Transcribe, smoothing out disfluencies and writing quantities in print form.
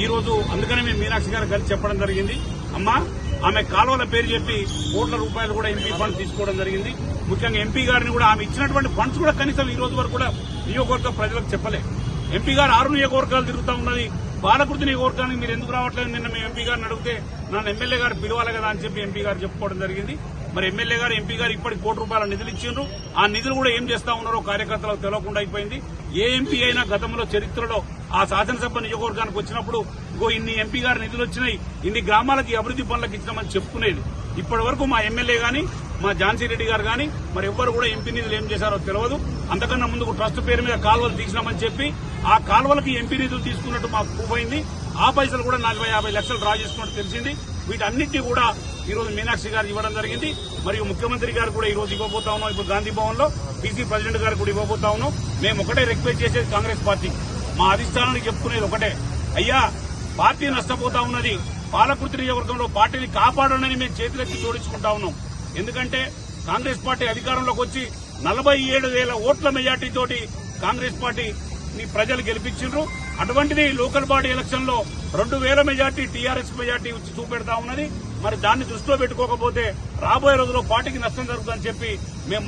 ఈ రోజు అందుకనే మేము మీనాక్షి గారు కలిసి చెప్పడం జరిగింది. అమ్మా, ఆమె కాలువల పేరు చెప్పి కోట్ల రూపాయలు కూడా ఎంపీ ఫండ్ తీసుకోవడం జరిగింది. ముఖ్యంగా ఎంపీ గారిని కూడా ఆమె ఇచ్చినటువంటి ఫండ్స్ కూడా కనీసం ఈ రోజు వరకు కూడా నియోజకవర్గ ప్రజలకు చెప్పలే. ఎంపీ గారు 6 నియోజకవర్గాలు తిరుగుతూ ఉన్నది. పాలకుర్తి నియోజకవర్గానికి మీరు ఎందుకు రావట్లేదు? నిన్న మేము ఎంపీ గారిని అడిగితే నన్ను ఎమ్మెల్యే గారు పిలవాలి కదా అని చెప్పి ఎంపీ గారు చెప్పుకోవడం జరిగింది. మరి ఎమ్మెల్యే గారు, ఎంపీ గారు ఇప్పటికి ₹1 నిధులు ఇచ్చిండ్రు. ఆ నిధులు కూడా ఏం చేస్తా ఉన్నారో కార్యకర్తలకు తెలియకుండా అయిపోయింది. ఏ ఎంపీ అయినా గతంలో చరిత్రలో ఆ శాసనసభ నియోజకవర్గానికి వచ్చినప్పుడు ఇన్ని ఎంపీ గారి నిధులు వచ్చినాయి, ఇన్ని గ్రామాలకి అభివృద్ది పనులకు ఇచ్చినామని చెప్పుకునేది. ఇప్పటి వరకు మా ఎమ్మెల్యే గాని, మా ఝాన్సీ రెడ్డి గారు గాని మరి ఎవ్వరు కూడా ఎంపీ నిధులు ఏం చేశారో తెలియదు. అంతకన్నా ముందుకు ట్రస్ట్ పేరు మీద కాలువలు తీసినామని చెప్పి ఆ కాలువలకి ఎంపీ నిధులు తీసుకున్నట్టు మాకు ప్రూఫ్ అయింది. ఆ పైసలు కూడా 40-50 లక్షలు డ్రా చేసుకున్నట్టు తెలిసింది. వీటన్నిటినీ కూడా ఈ రోజు మీనాక్షి గారు ఇవ్వడం జరిగింది. మరియు ముఖ్యమంత్రి గారు కూడా ఈ రోజు ఇవ్వబోతా ఉన్నాం. ఇప్పుడు గాంధీ భవన్ లో పీసీ ప్రెసిడెంట్ గారు కూడా ఇవ్వబోతా ఉన్నాం. మేము ఒకటే రిక్వెస్ట్ చేసేది కాంగ్రెస్ పార్టీ, మా అధిష్టానానికి చెప్పుకునేది ఒకటే, అయ్యా పార్టీ నష్టపోతా ఉన్నది, పాలకుర్తి నియోజకవర్గంలో పార్టీని కాపాడనని మేము చేతులెత్తి జోడించుకుంటా ఉన్నాం. ఎందుకంటే కాంగ్రెస్ పార్టీ అధికారంలోకి వచ్చి 47,000 ఓట్ల మెజార్టీతోటి కాంగ్రెస్ పార్టీని ప్రజలు గెలిపించారు. అటువంటిది లోకల్ బాడీ ఎలక్షన్ లో 2,000 మెజార్టీ టీఆర్ఎస్ మెజార్టీ వచ్చి చూపెడతా ఉన్నది. మరి దాన్ని దృష్టిలో పెట్టుకోకపోతే రాబోయే రోజుల్లో పార్టీకి నష్టం జరుగుతుందని చెప్పి మేము